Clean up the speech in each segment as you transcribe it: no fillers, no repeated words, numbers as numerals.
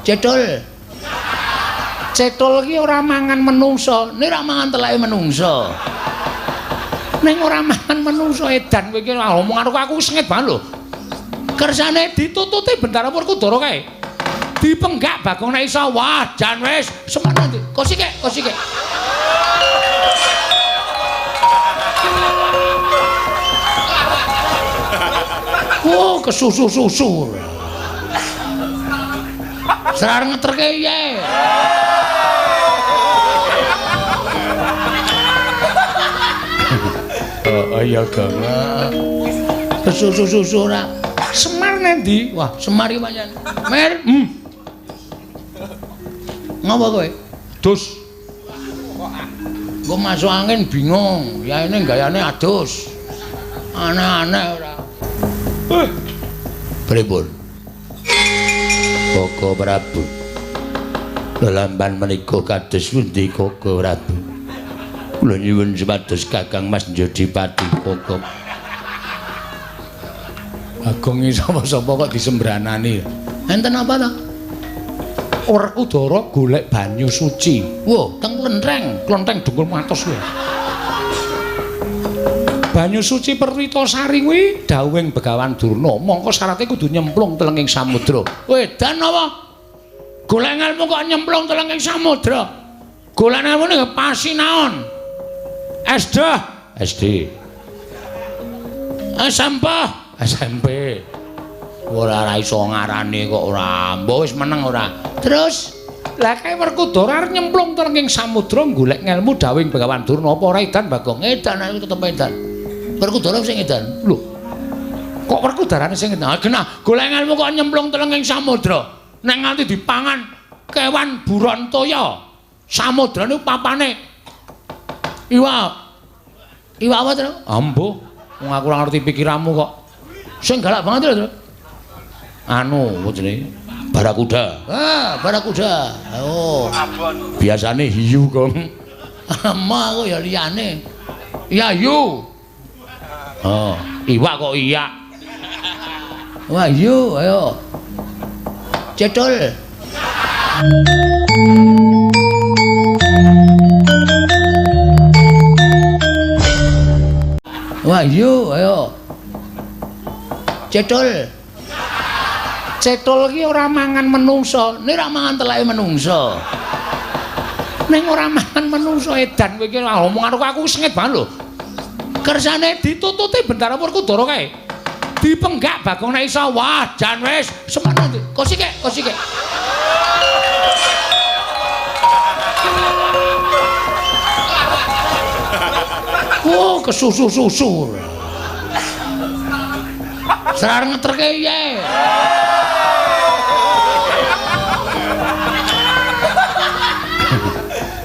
Cethul. Cethul ki ora mangan menungso, nek ora mangan teleke menungso. Ning ora mangan menungso edan kowe iki omong karo aku sengit banget lho. Kersane ditututi Bendara Werkudara kae. Dipenggak Bagong nek iso. Wah, jan wis semana ndi. Kosike. Oh, kesusu-susu. Serar ngeterke iye. Oh, iya, Gang. Kesusu-susu ora. Semar nendi? Wah, Semar iki pancen. Mer. Ngapa kowe? Dus. Engko masuk angin bingung. Ya ini gayane adus. Aneh-aneh ora. Pripun? Koko Prabu. Lelamban menika kados pundi Koko Prabu? Kula nyuwun supados Kakang Mas Jodipati Koko. Bagong iki sapa-sapa kok disembranani. Enten apa ta? Werkudara golek banyu suci. Wo, teng Klenteng Dungkul Matos kuwi. Banyu suci Perwitasari kuwi dawuhing Begawan Durna, mongko syaratnya kudu nyemplung telenging samudra. Wedan apa? Golek ngelmu kok nyemplung telenging samudra. Golek ngelmu ning pasinaon. SD. SMP. Ora iso ngarani kok ora. Mbok wis meneng ora. Terus lah kae Werkudara arep nyemplung telenging samudra golek ngelmu dawuhing Begawan Durna apa ora edan Bagong? Edan aku tetep edan. Werkudara sing edan. Lho. Kok Werkudarane sing edan? Genah, golek ngelmu kok nyemplung telenging samudra. Nek nganti dipangan kewan buron toya. Samudra niku papane Iwak apa to? Ambo. Wong aku ora ngerti pikiranmu kok. Sing galak banget lho, Tru. Anu, jenenge barakuda. Barakuda. Oh. Biasane hiu, Gong. Ma kok ya liyane. Ya yu. Oh, iwak kok iya. Wah, yu, ayo. Cethul. Wah, yu, ayo. Cethul. Cethul ki ora mangan menungso, nek ora mangan teleke menungso. Ning ora mangan menungso edan kowe iki omong karo aku sengit banget lho. Kersane ditututi Bendara Werkudara kae. Dipenggak Bagong nek iso. Wah, jan wis semana ndi. Kosike. Oh, kesusu-susu. Serar ngeterke iye.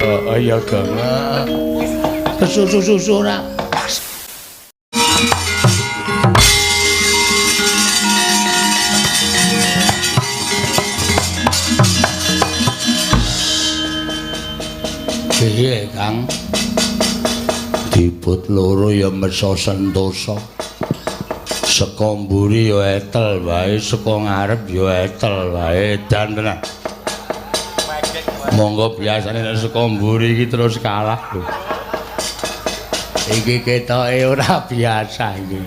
Oh, iya, Gang. Kesusu-susu ora. Piye, Kang? Dibut loro ya mesa sentosa. Saka mburi ya etel wae, saka ngarep ya etel wae, dan tenan. Monggo biasane nek saka mburi iki terus kalah lho. Iki ketoke ora biasa iki.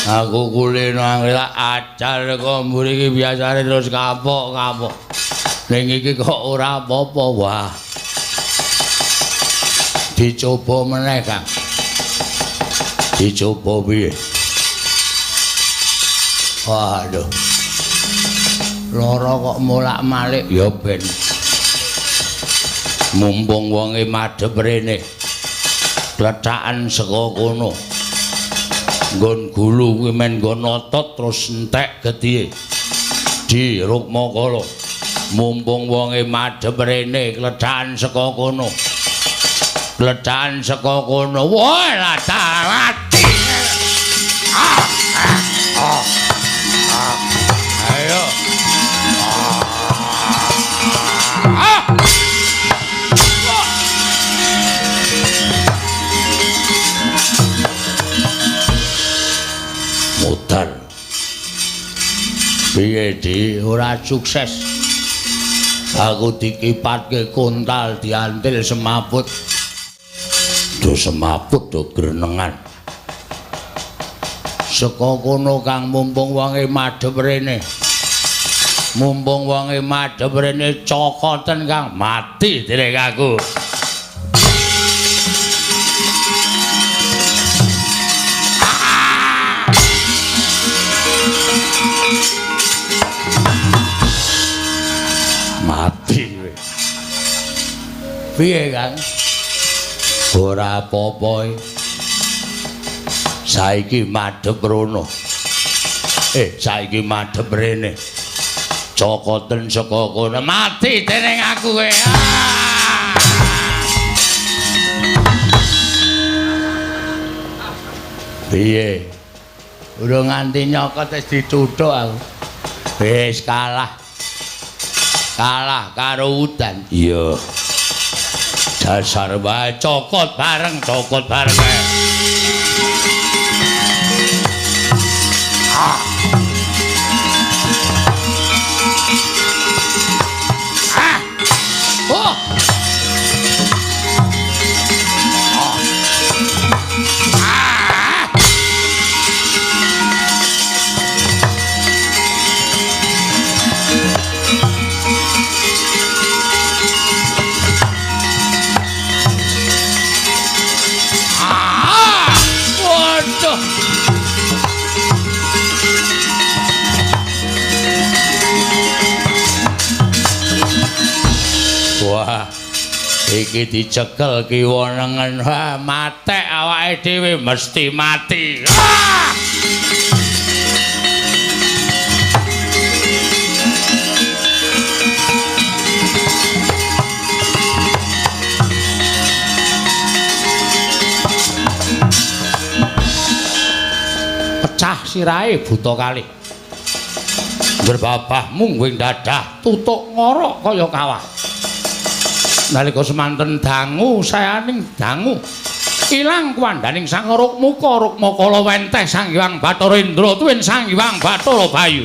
Aku kulino anggela ajar saka mburi iki biasane terus kapok. Ning iki kok ora apa-apa, wah. Dicoba meneh, Kang. Dicoba piye? Waduh. Lara kok molak-malik ya ben. Mumpung wonge madhep rene. Klethakan saka kono. Nggon gulu kuwi men nggon otot terus entek getihe. Di Rukmakala. Mumpung wonge madhep rene klethakan saka kono. Klethakan saka kono. Wah, latawati. Ayo. Piye Di, ora sukses. Aku dikipatke kontal diantil semaput. Do semaput do grenengan. Saka kono Kang mumpung wonge madhep rene. Mumpung wonge madhep rene cokoten Kang mati derek aku. Mati kowe. Piye Kang? Ora apa-apa. Saiki madhep rono. Saiki madhep rene. Cokoten saka kono mati dening aku kowe. Piye? Urung nganti nyokot wis dicuthuk aku. Wis kalah. Kalah karo udan. Iya. Dasar wae cokot bareng ae. Wah, iki dicekel kiwa nengen. Wah, matek awake dhewe mesti mati. Pecah sirahe buta kalih. Berbabah mungguing dadah, tutuk ngorok kaya kawah. Nalika semanten dangu sayaning dangu ilang kuwandaning sang Rukmuka kala wenteh Sang Hyang Bathara Indra tuwin Sang Hyang Bathara Bayu.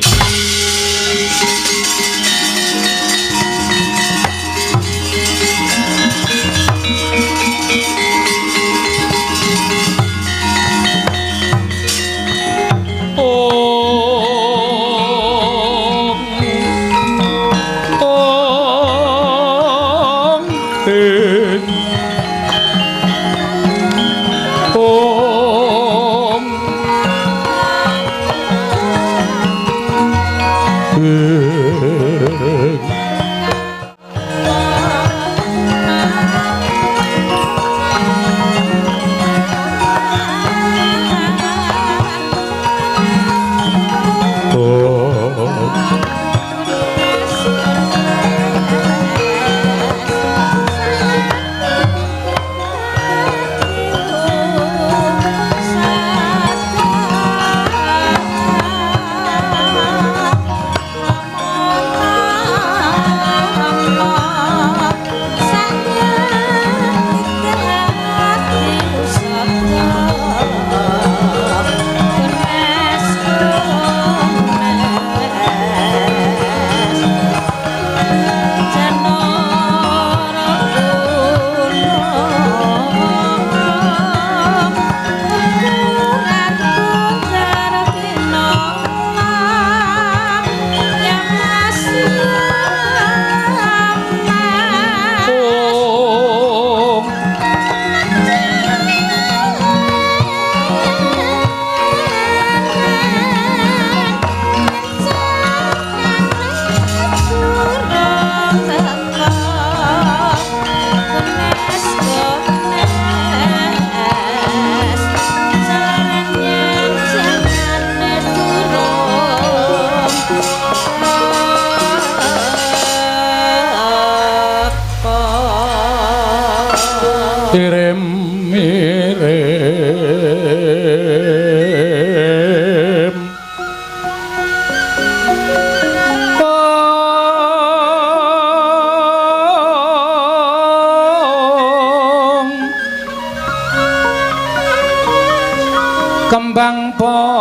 kembang popong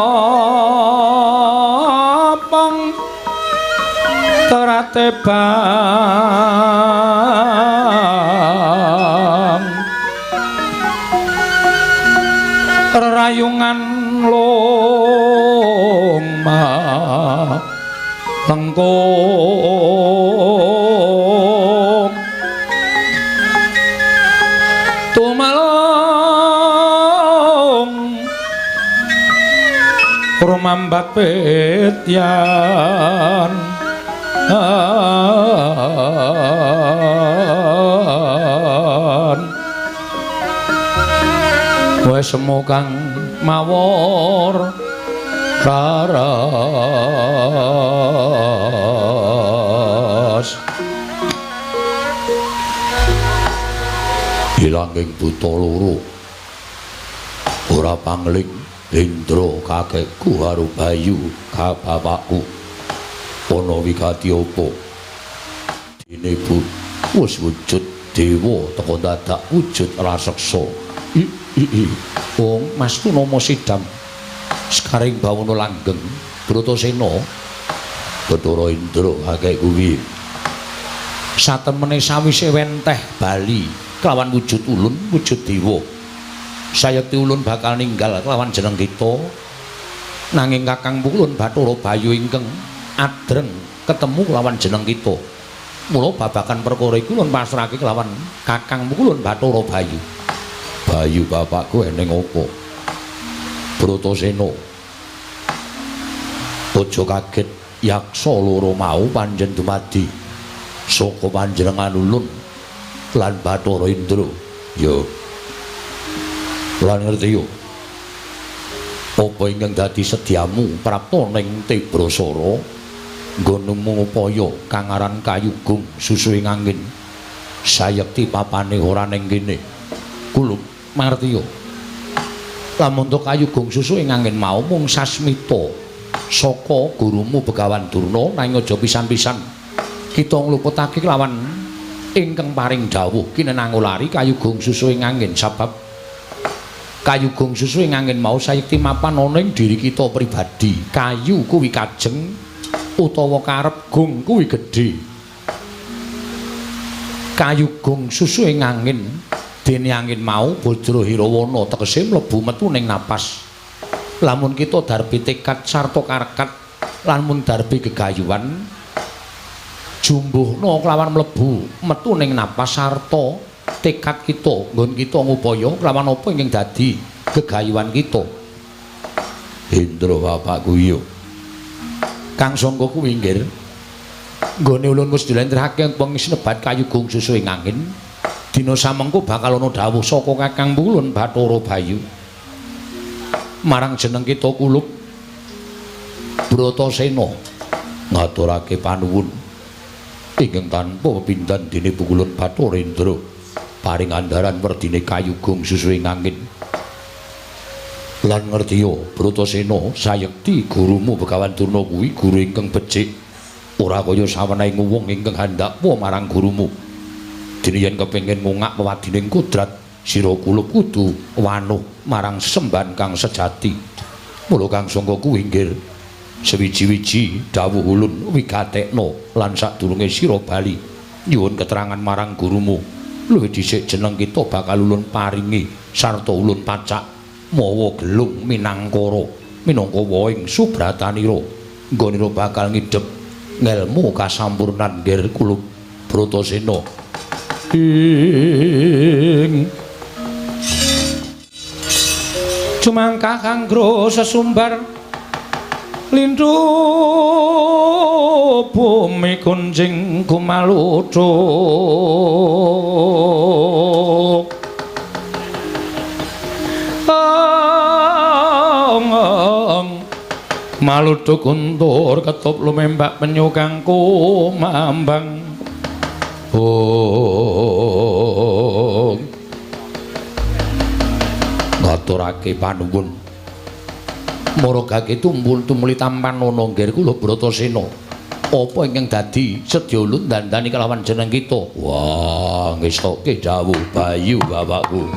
ratebang rayungan loma lengkung tumalong rumambat petyan wes semukang mawor raras ilanging buta loro ora pangling Indra kakekku karo Bayu ka bapakku ana wigati apa dene Bu wis wujud dewa teka dadak wujud raseksa wong Mas Tunama Sidam sekaring bawana langgeng Bratasena Bathara Indra kakekku kuwi satemene sawise wenteh bali kelawan wujud ulun wujud dewa sayekti ulun bakal ninggal kelawan jeneng kita nanging Kakang Ulun Bathara Bayu ingkang adreng ketemu kelawan jeneng kita mula babagan perkara iku ulun pasrahake kelawan Kakang Ulun Bathara Bayu Bayu bapakku eneng apa Bratasena aja kaget yaksa loro mau panjen dumadi saka panjenengan ulun lan Bathara Indra ya lan ngerti yo apa ingkang dadi sediamu prapta ning Tebrasara nggo nemu upaya kang aran Kayugung Susuing Angin sayekti papane ora ning kene kula mangerti yo lamun to Kayugung Susuing Angin mau mung sasmita saka gurumu Begawan Durna nanging aja pisan-pisan kita ngluputake lawan ingkang paring dawuh kinenangulari Kayugung Susuing Angin sabab Kayugung Susuing Angin mau sayekti mapan ana ing diri kita pribadi kayu kuwi kajeng utawa karep gung kuwi gedhe Kayugung Susuing Angin dene angin mau Bajra Hirawana tegese mlebu metu ning napas lamun kita darbi tekad sarta karekat lan mun darbi gegayuhan jumbuhna kelawan mlebu metu ning napas sarta tekad kita nggon kita ngupaya kelawan apa ingkang dadi gegayuhan kita Indra bapakku iya Kang Sangga kuwi nggih nggone ulun wis dilentrehake pengisnebat Kayugung Susuing Angin dina samengko bakal ana dawuh saka Kakang Ulun Bathara Bayu marang jeneng kita kulup Bratasena ngaturake panuwun ingkang tanpa pepindhan dene Ulun Bathara Indra paring andharan werdine Kayugung Susuing Angin lan ngerti yo Bratasena sayekti gurumu Begawan Durna kuwi guru ingkang becik ora kaya sawenehe wong ingkang handhakwa marang gurumu dene yen kepengin ngungak wadining kudrat sira kulup kudu wanuh marang semban kang sejati mula Kang Sangga kuwi nggih sewiji-wiji dawuh ulun wigatekna lan sadurunge sira bali nyuwun keterangan marang gurumu luwih dhisik jeneng kita bakal ulun paringi sarta ulun pacak mawa gelung minangkara minangka waing subratanira nggonira bakal ngidhep ngelmu kasampurnan nggih kula Bratasena ing cumangkah kanggo sesumbar lindhu bumi kunjing kumaluduk maluduk untur ketup lumembak penyu kang kumambang ngaturake panuwun maragake tumpul tumuli tampan ana nggih kula Bratasena apa ingkang dadi sedya ulun dandani kelawan jeneng kita wah ngestoke dawuh Bayu bapakku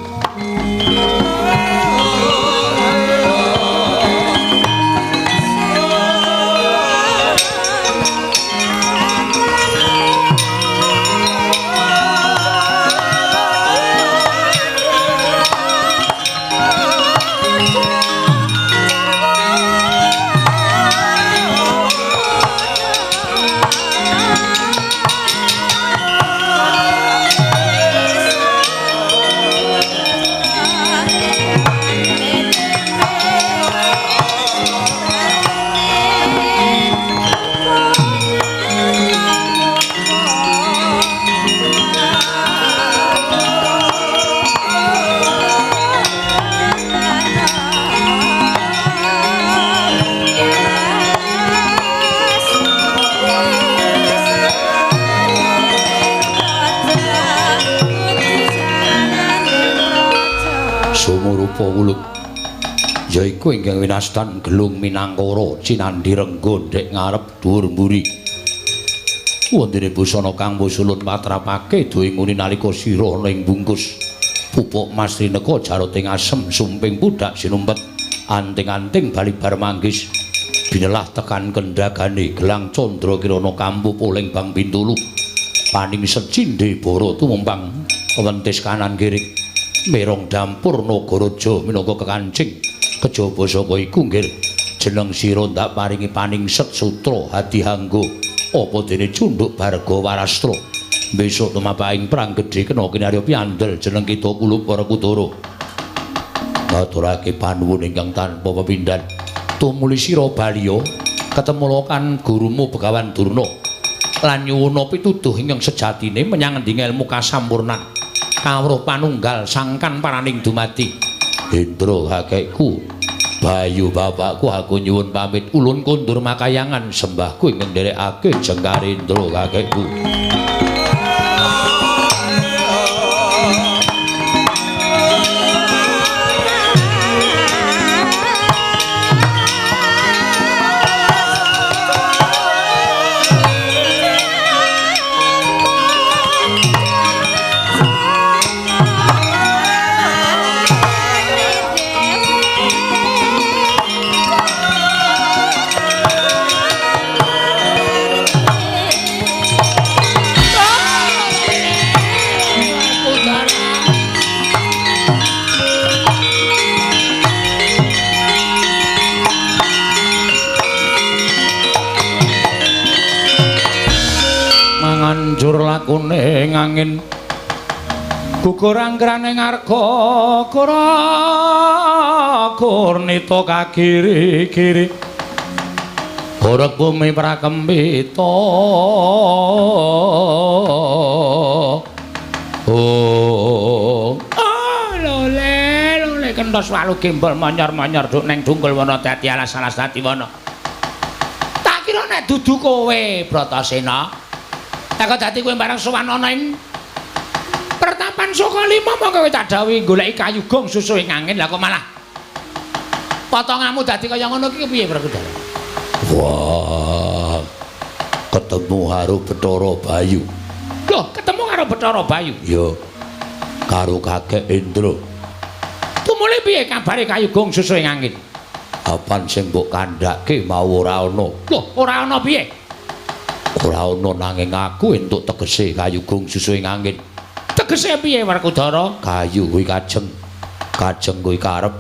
rupa wulung yaiku ingkang winastan gelung minangkara cinandhi rengga ndek ngarep dhuwur mburi wondene busana kang wusulun matrapake duwe nguni nalika sira ana ing bungkus pupuk mas rineka jaroting asem sumping pudak sinumpet anting-anting balibar manggis binelah tekan kendhagane gelang candra kirana kampu poling bang pintulu paning secindhe bara tumumpang wentis kanan kiri merong dampur nagaraja minangka kekancing kejaba saka iku nggih jeneng sira ndak paringi paningset sutra hadihangga apa dene cunduk barga warastra besok tumapaing perang gedhe kena kinarya piandel jeneng kita kulup para kudara ngaturake panuwun ingkang tanpa pepindhan tumuli sira Baliya ketemulokan gurumu Begawan Durna lan nyuwuna pituduh ingkang sejatine menyang endi ilmu kasampurnan kawruh panunggal sangkan paraning dumadi Hendra kakekku Bayu bapakku aku nyuwun pamit ulun kondur makayangan sembahku ingkang nderekake Jengkar Hendra kakekku njur lakune angin gugur anggrane ngarga kurnita kagiri-giri horeg bumi prakempita lole kenthos walu gembol monyor-monyor duk neng dungkul wana dadi alas-alas dadi wana tak kira nek dudu kowe Bratasena tak dadi kowe bareng sowan ana ing pertapan Sokalima mongko kowe tak dawuhi goleki kayu gong susu ing angin lah kok malah potonganmu dadi kaya ngono iki piye Brakudara? Wah ketemu karo Bathara Bayu. Loh, ketemu karo Bathara Bayu? Iya. Karo kakek Indra. Tumuli piye kabare kayu gong susu ing angin? Apan sing mbok kandhake mau ora ana. Loh, ora ana piye? Ora ana nanging aku entuk tegese kayu gong susu ing angin. Tegese piye Werkudara? Kayu kuwi kajeng. Kajeng kuwi karep.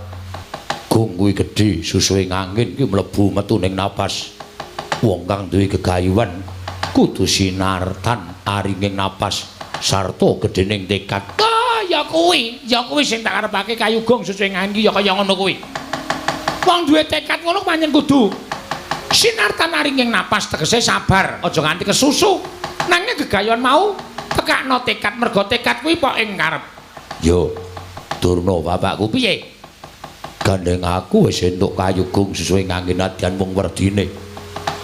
Gong kuwi gedhe, susu ing angin kuwi mlebu metu ning napas. Wong kang duwe gegayuhan kudu sinartan aringing napas sarta gedhening tekad. Ya kuwi sing tak karepake kayu gong susu ing angin ya kaya ngono kuwi. Wong duwe tekad ngono pancen kudu sinartan aringing napas tegese sabar aja nganti kesusu nanging gegayuhan mau tekakno tekad merga tekad kuwi pok ing karep. Yo Durna bapakku piye? Gandeng aku wis entuk kayu gong susu ing angin adyan wong werdine.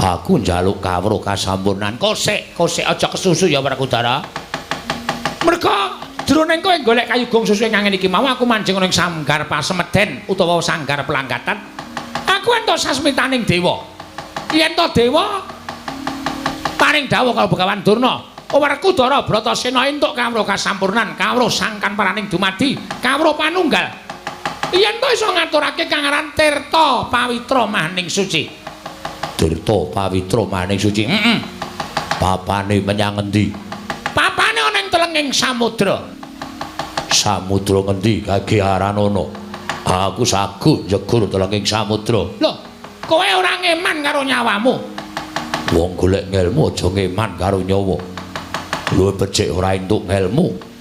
Aku njaluk kawruh kasampurnan. Kosek aja kesusu ya Werkudara. Merga jroning kowe golek kayu gong susu ing angin iki mau aku manjing ning sanggar pasemeden utawa sanggar pelangkatan. Aku entuk sasmitaning dewa. Yen to dewa paring dawuh karo Begawan Durna, Werkudara Bratasena entuk kawruh kasampurnan, kawruh sangkan paraning dumadi, kawruh panunggal. Yen to iso ngaturake kang aran Tirta Pawitra Maning Suci. Tirta Pawitra Maning Suci. Papane menyang endi? Papane ana ing telenging samudra. Samudra ngendi kagiharan ana? Aku sagu njegur telenging samudra. Lho, kowe ora ngeman karo nyawamu. Wong golek ngelmu aja ngeman karo nyawa. Luwih becik ora entuk ngelmu.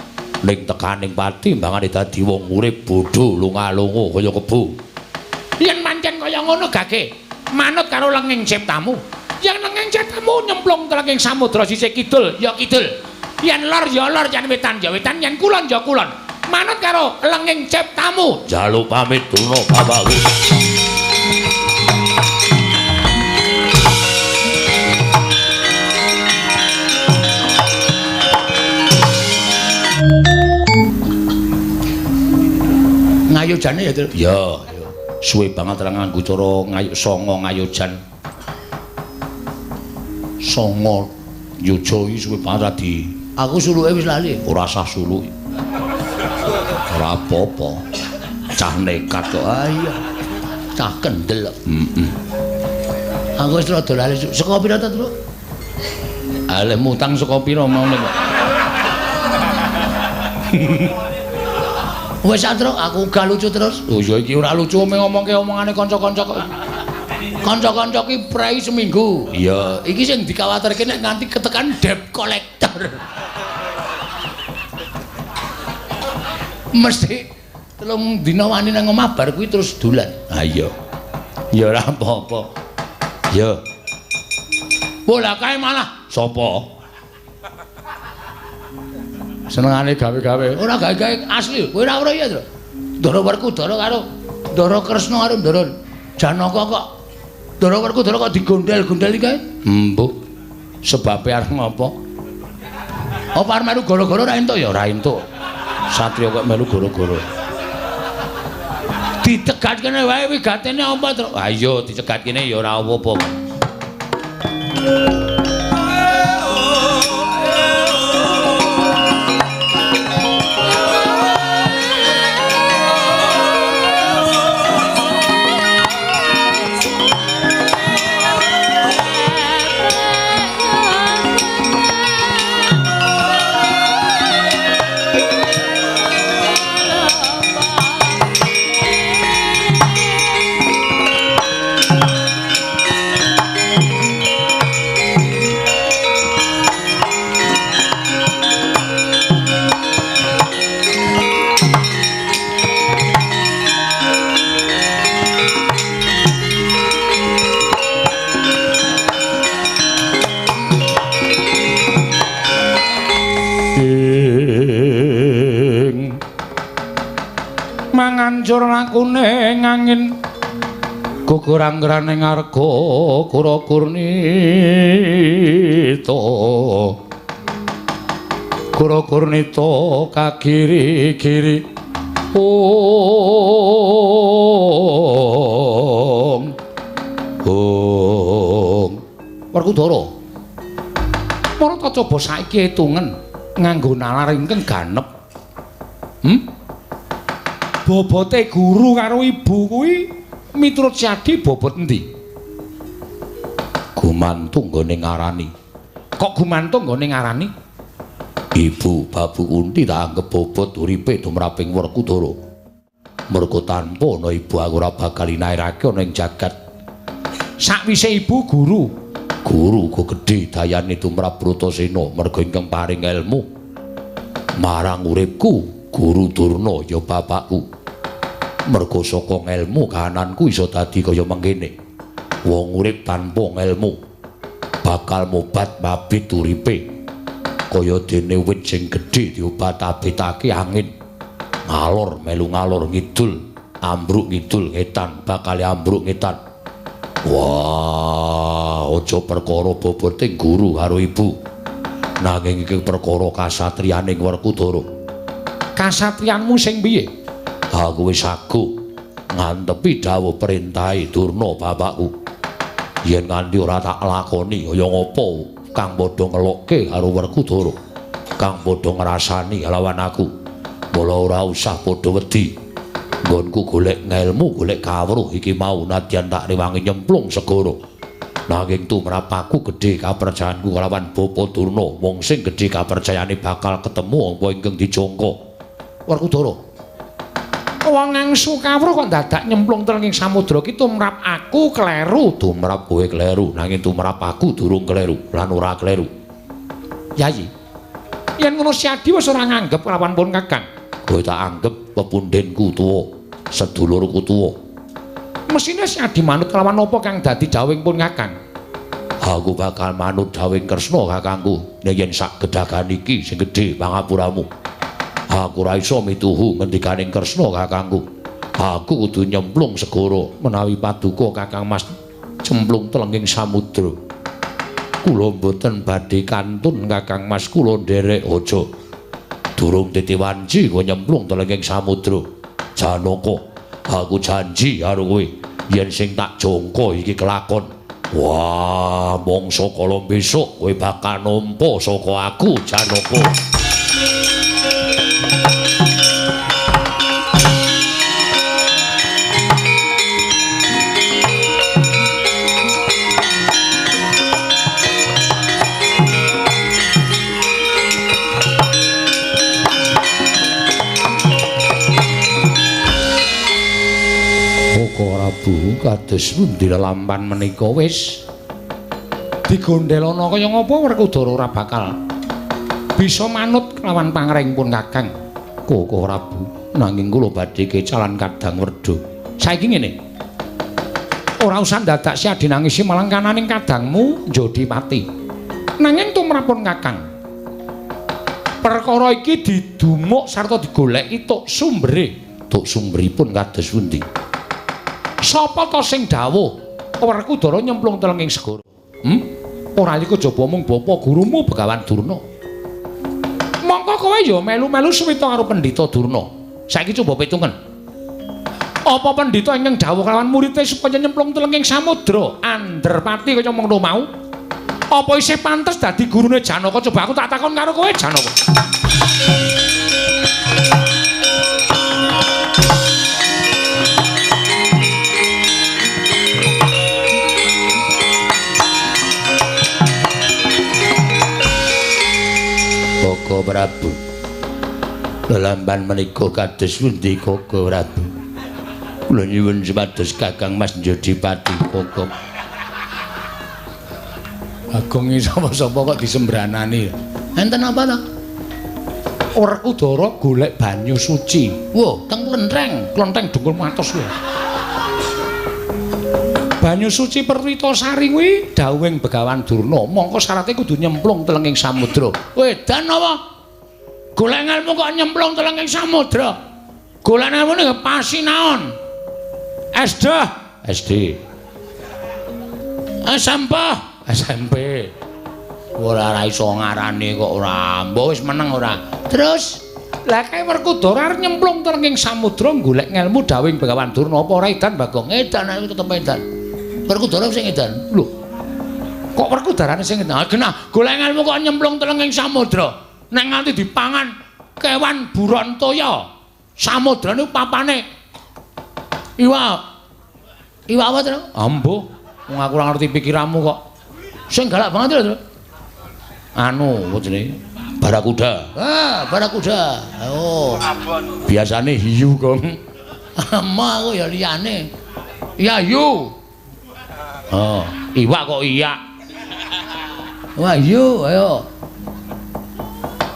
Ning tekaning pati mbangane dadi wong urip bodho lunga-lunga kaya kebo. Yen pancen kaya ngono gage, manut karo lenging ciptamu. Yen lenging ciptamu nyemplung telenging samudra sisih kidul ya kidul. Yen lor ya lor, yen wetan ya wetan, yen kulon ya kulon. Manut karo lenging ciptamu. Jaluk pamit Durna bapakku. ngayojane ya, Tru? Ya, ya. Suwe banget ra nganggo cara songo ngayojan. Songo yoja iki suwe banget di. Aku suluke wis lali. Ora sah suluk. Ora apa-apa. Cah nekat kok. Ah iya. Cah kendel. Aku wis rada lali. Saka pira ta, Tru? Ale mutang saka pira mau nek. Wes Tru, aku gak lucu terus. Oh ya iki ora lucu ngomongke omongane kanca-kanca kok. Kanca-kanca ki prei seminggu. Iya, iki sing dikawatirke nek nganti ketekan debt collector. Mesti telung dina wani nang omah bar kuwi terus dolan. Ha iya. Ya ora apa-apa. Ya. Bola kae malah sapa? Senengane gawe-gawe. Ora gawe-gawe asli. Kowe ora ora ya, Tru. Ndara Werkudara karo Ndara Kresna karo Ndara Janaka kok. Ndara Werkudara kok digondel-gondel iki kae? Mbok. Sebabe arep ngopo? Apa arep melu gara-gara ora entuk ya ora entuk. Satriya kok melu gara-gara. Dicegat kene wae wigatene apa, Tru? Ha iya dicegat kene ya ora apa-apa. Mangancur lakune ngangin gugur-anggrane ngarga kura kurnita kagiri-giri Werkudara marata coba saiki etungen nganggo nalar ingkang ganep. Bobote guru karo ibu kuwi miturut Syadi bobot endi? Gumantung nggone ngarani. Kok gumantung nggone ngarani? Ibu Babu Kunti tak anggap bobot uripe tumraping Werkudara. Merga tanpa ana ibu aku ora bakal inairake ana ing jagat. Sakwise ibu guru kok gedhe dayane tumrap Bratasena merga ingkang paring ilmu marang uripku. Guru Durna ya bapakku. Merga saka ilmu kahananku iso dadi kaya mengkene. Wong urip tanpa ilmu bakal mobat mabit uripe. Kaya dene wit sing gedhe diobat-abitake angin. Ngalor melu ngalor ngidul, ambruk ngidul ngetan, bakal ambruk ngetan. Wah, aja perkara bobote guru karo ibu. Nanging iki perkara kasatriyaning Werkudara. Kasatriyanmu sing piye? Aku wis sagu ngantepi dawuh perintahe Durna bapakku. Yen nganti ora tak lakoni kaya ngopo kang padha ngelokke karo Werkudara, kang padha ngrasani lawan aku. Mula ora usah padha wedi. Nggonku golek ngelmu, golek kawruh iki mau nadyan tak rewangi nyemplung segara. Nanging tumrap aku gedhe kapercayaanku kelawan Bapa Durna, wong sing gedhe kapercayane bakal ketemu apa ingkang dijangka. Werkudara. Wong ngangsu kawruh kok dadak nyemplung tenging samudra ki tumrap aku kleru. Tumrap kowe kleru, nanging tumrap aku durung kleru lan ora kleru. Yayi. Yen ngono Syadi wis ora nganggep lawan pun Kakang. Kowe tak anggap pepundhenku tuwa, sedulurku tuwa. Mesine Syadi manut lawan apa kang dadi dawuhing pun Kakang? Aku bakal manut dawuhing Kresna kakangku. Nek yen sak gedhagan iki sing gedhe pangapuramu. Aku ora iso mituhu ngendikaning Kresna kakangku. Aku kudu nyemplung segara menawi paduka Kakang Mas cemplung telenging samudra. Kula mboten badhe kantun Kakang Mas, kula nderek aja. Durung titi wanci kok nyemplung telenging samudra. Janaka, aku janji karo kowe yen sing tak jangka iki kelakon. Wah, mangsa kala besok kowe bakal nampa saka aku, Janaka. Prabu kados pundi lampahan menika wis digondelana kaya ngapa Werkudara ora bakal bisa manut kelawan pangringipun Kakang Koko Prabu nanging kula badhe kecalan Kadang Werda. Saiki ngene. Ora usah dadak siadi nangisi malang kananing kadangmu Jodipati. Nanging tumrapun Kakang. Perkara iki didumuk sarta digoleki tuk sumbere. Tuk sumberipun kados pundi? Sapa to sing dawuh Werkudara nyemplung telenging segara? Ora iki kejaba mung bapa gurumu Begawan Durna. Mongko kowe ya melu-melu suwita karo Pendhita Durna. Saiki coba pitungen. Apa Pendhita ingkang dawuh kelawan muridé supaya nyemplung telenging samudra Andrapati kaya mengkono mau? Apa isih pantes dadi gurune Janaka? Coba aku tak takon karo kowe, Janaka. Koko Prabu, lelamban menika kados pundi Koko Prabu? Kula nyuwun supados Kakang Mas Jodipati Koko. Agung iki sapa-sapa kok disembranani. Enten apa to? Werkudara golek banyu suci. Wah, teng klenteng dungkul matos kuwi. Banyu suci Perwitasari kuwi dawuhing Begawan Durna, mongko syaratnya kudu nyemplung telenging samudra. Wedan apa? Golek ngelmu kok nyemplung telenging samudra? Golek ngelmu ning pasinaon. SD. SMP. Ora iso ngarani kok ora. Mbok wis meneng ora. Terus lah kae Werkudara arep nyemplung telenging samudra golek ngelmu dawuhing Begawan Durna apa ora edan Bagong? Edan aku tetep edan. Werkudara sing edan. Lho. Kok Werkudarane sing edan? Genah, golek ngelmu kok nyemplung telenging samudra. Nek nganti dipangan kewan buron toya. Samudra niku papane iwa apa to? Ambo. Wong aku ora ngerti pikiranmu kok. Sing galak banget lho, Tru. Anu, apa jenenge? Barakuda. Barakuda. Oh. Biasane hiu, Gong. Ama aku ya liyane. Ya yu. Oh, iwak kok iya. Wah, yu, ayo.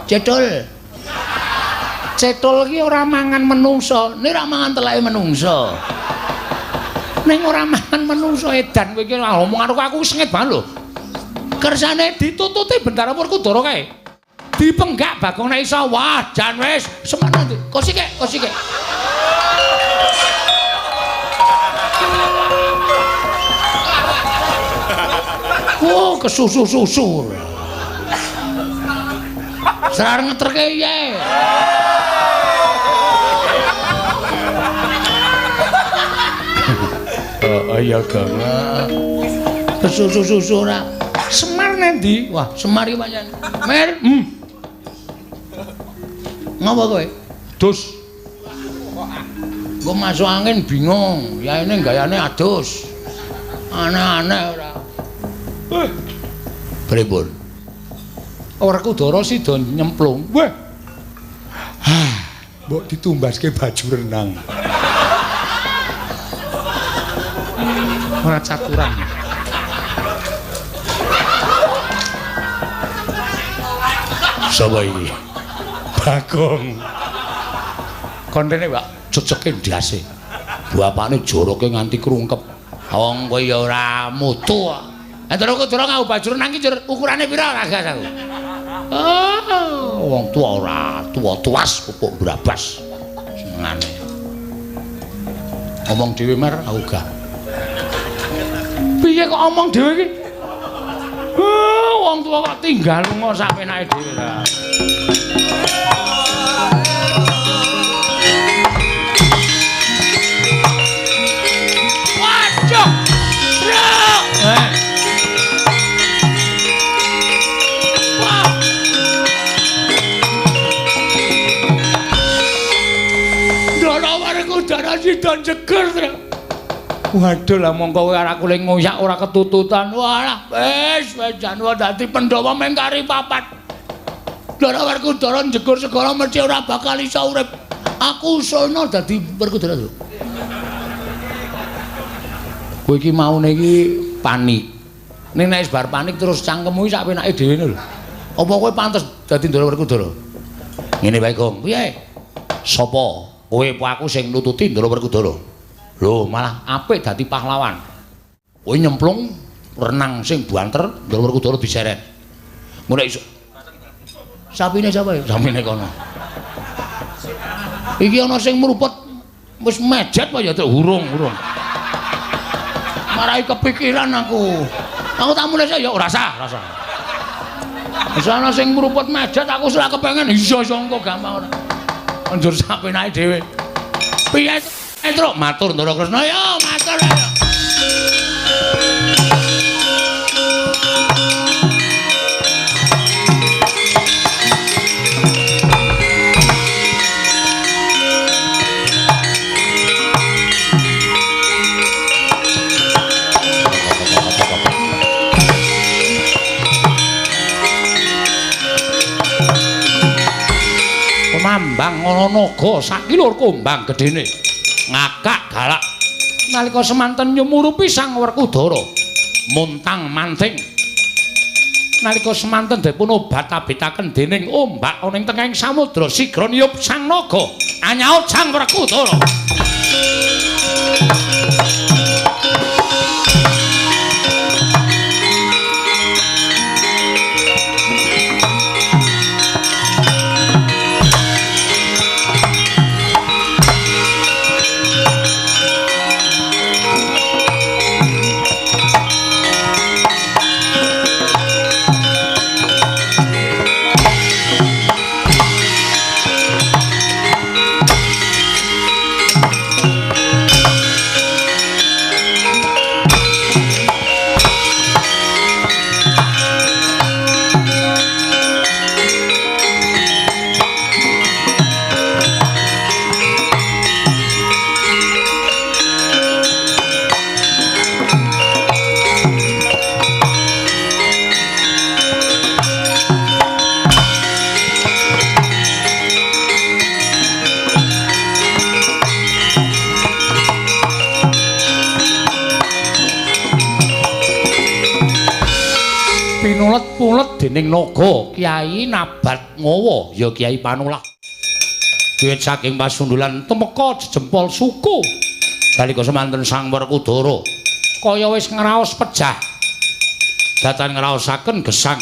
Cethul. Cethul ki ora mangan menungso, nek ora mangan teleke menungso. Ning ora mangan menungso edan kowe iki ngomong karo aku sengit banget lho. Kersane ditututi Bendara Werkudara kae. Dipenggak Bagong nek iso. Wah, jan wis semana ndi. Kosike. Oh, kesusu-susu. Serar ngeterke ye. Oh, iya, Gang. Kesusu-susu ora. Semar nendi? Wah, Semar iki pancen. Mer. Ngapa kowe? Dus. Engko masuk angin bingung. Ya ini gayane adus. Aneh-aneh ora. Pripun? Werkudara sida nyemplung. Wah. Mbok ditumbaske baju renang. Ora caturan. Sapa iki? Bagong. Kontene, Pak, coceke ndase. Bapakne joroke nganti krungkep. Wong kowe ya ora mutu kok. Entar Werkudara nganggo baju renang iki ukurane pira ragas aku? Oh, wong tuwa ora, tuwa-tuwas pupuk brabas. Senengane. Omong dhewe mer aku gak. Piye kok omong dhewe iki? Wong tuwa kok tinggal lunga sak penake dhewe ra. sida jeger. Waduh lah mongko kowe arek kule ngoyak ora ketututan. Walah, wis jan dadi Pandhawa mengkari papat. Dara Werkudara jegur segara mesti ora bakal iso urip. Aku usulno dadi Werkudara. Kowe iki maune iki panik. Ning nek bar panik terus cangkemmu sak penake dhewe lho. Apa kowe pantes dadi Ndara Werkudara? Ngene wae, Gong. Piye? Sapa? Kowe apa aku sing nututi Ndara Werkudara? Lho, malah apik dadi pahlawan. Kowe nyemplung renang sing banter Ndara Werkudara diseret. Ngono iso. Sapine sapa ya? Sapine kono. Iki ana sing mrupet wis mejet wae ya hurung. Marai kepikiran aku. Aku tak mulai ya ora sah. Wis ana sing mrupet mejet aku ora kepengen iso engko gampang ora. Njur sapenake dhewe. Piye Truk matur Ndara Kresna ya matur ya. Mambang ana naga sakilur kumbang gedene ngakak galak nalika semanten nyumurupi Sang Werkudara muntang manting nalika semanten dipun obat-abitaken dening ombak ana ing tengahing samudra sigra niyup sang naga anyaut Sang Werkudara. Pinulet-pulet dening naga Kyai Nabat Ngawa ya Kyai Panulah. Wiwit saking pasundulan temeka jempol suku. Nalika semanten Sang Werkudara kaya wis ngraos pejah. Datan ngraosaken gesang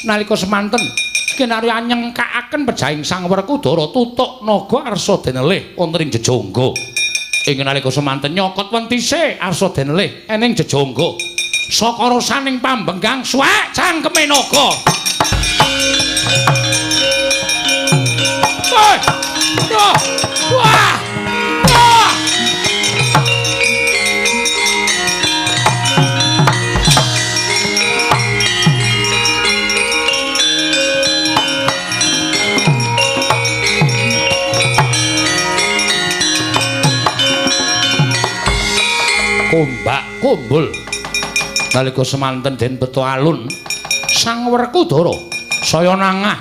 nalika semanten kinarya nyengkakaken pejahing Sang Werkudara tutuk naga arsa denelih wonten ing jejongga. Ing nalika semanten nyokot wentise arsa denelih ening jejongga. Saka rosaning pambenggang suwek cangkeme naga. Wah! Kumbak kumbul nalika semanten den beto alun Sang Werkudara saya nengah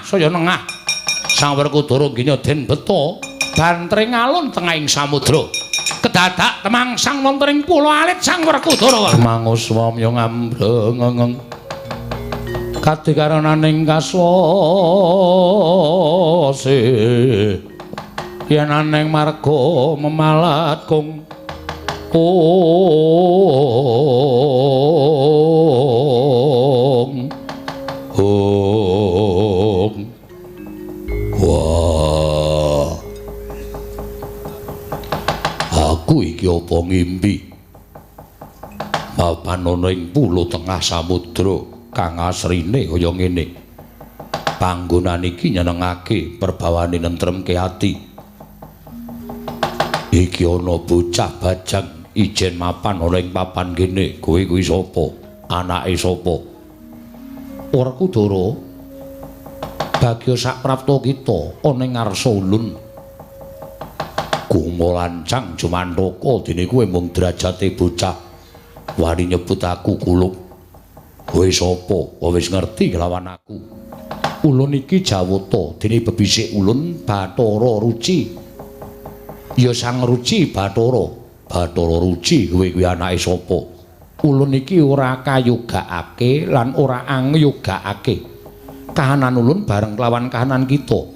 Sang Werkudara nggenya den beto bantring alun tengahing samudra kedadak temangsang wonten ing pulo alit Sang Werkudara manguswamya ngambreng kadikaraning kaswase yen aneng marga memalat kung Wah, aku iki apa ngimpi? Mapan ana ing pulo tengah samudra kang asrine kaya ngene. Panggonan iki nyenengake perbawane nentremke ati. Iki ana bocah bajang ijen mapan ana ing papan kene. Kowe kuwi sapa? Anake sapa? Werkudara. Bagya sak prapta kita ana ing ngarsa ulun. Gumo lancang Jumantaka dene kowe mung derajate bocah wani nyebut aku Kulup. Kowe sapa? Wis ngerti kelawan aku. Ulun iki Jawata dene bebisik ulun Bathara Ruci. Ya Sang Ruci Bathara. Bathara Ruci kowe kuwi anake sapa? Ulun iki ora kayogakake lan ora angyogakake. Kahanan ulun bareng kelawan kahanan kita.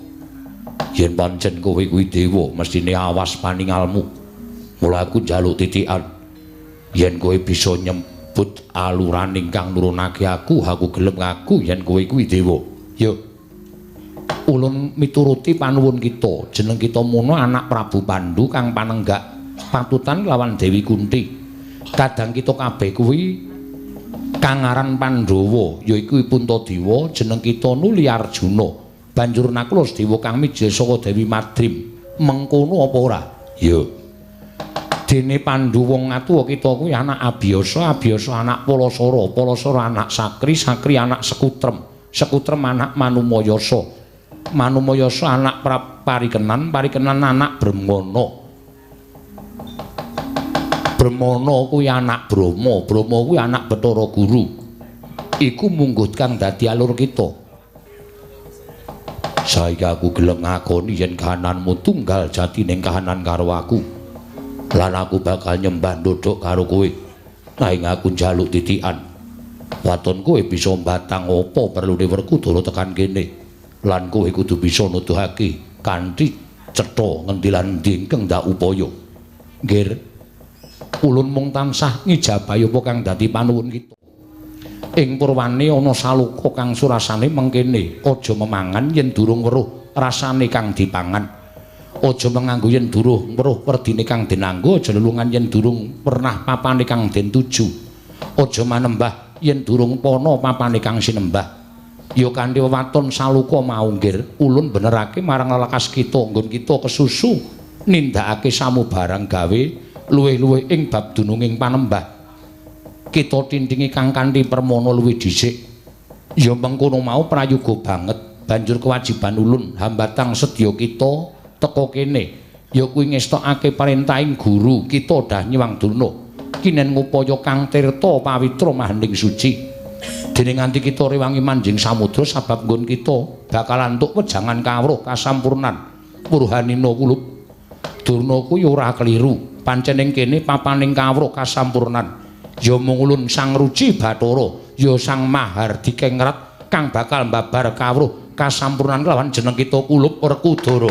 Yen pancen kowe kuwi dewa, mestine awas paningalmu. Mula aku njaluk titikan. Yen kowe bisa nyebut aluran ingkang nurunake aku gelem ngaku yen kowe kuwi dewa. Ya. Ulun mituruti panuwun kita, jeneng kita Muna anak Prabu Pandhu kang panenggak patutan lawan Dewi Kunti. Kadang kita kabeh kuwi kang aran Pandhawa, yaiku Puntadewa, jeneng kita Nuli Arjuna. Banjur Nakula Dewa kang mijil saka Dewi Madrim. Mengkono apa ora? Ya. Dene Pandhu wong atuwa kita kuwi anak Abiyasa, Abiyasa anak Palasara, Palasara anak Sakri, Sakri anak Sekutrem, Sekutrem anak Manumayasa, Manumayasa anak Parikenan, Parikenan anak Bremana. Bremana kuwi anak Brama, Brama kuwi anak Bathara Guru. Iku mungguh kang dadi alur kita. Saiki aku gelem ngakoni yen kahananmu tunggal jatining kahanan karo aku. Lan aku bakal nyembah ndodhok karo kowe. Nanging aku njaluk titikan. Waton kowe bisa mbatang apa perlune Werkudara tekan kene. Lan kowe kudu bisa nuduhake kanthi cetha ngendi lan ndi ingkang ndak upaya. Nggih. Ulun mung tansah ngijabahi apa kang dadi panuwun kita. Ing purwane ana saluka kang surasane mengkene, aja memangan yen durung weruh rasane kang dipangan. Aja menganggo yen durung weruh werdine kang denanggo, aja lelungan yen durung pernah papane kang den tuju. Aja manembah yen durung pana papane kang sinembah. Ya kanthi wewaton saluka mau nggih, ulun benerake marang lelakas kita nggon kita kesusu nindakake samubarang gawe luwih-luwih ing bab dununging panembah. Kita tindhingi kang kanthi permana luwih dhisik. Ya mengkono mau prayoga banget. Banjur kewajiban ulun hambatang sedya kita teka kene. Ya kuwi ngestokake parentahing guru kita dah nyuwang durna. Kinen ngupaya kang tirta pawitra mahending suci. Dene nganti kita rewangi manjing samudra sabab nggon kita bakal antuk wejangan kawruh kasampurnan. Purhanina Kulup. Durna kuwi ora kliru. Pancen ing kene papaning kawruh kasampurnan. Ya mung ulun Sang Ruci Bathara, ya Sang Mahardika Ngrat kang bakal mbabar kawruh kasampurnan lawan jeneng kita Kulup Werkudara.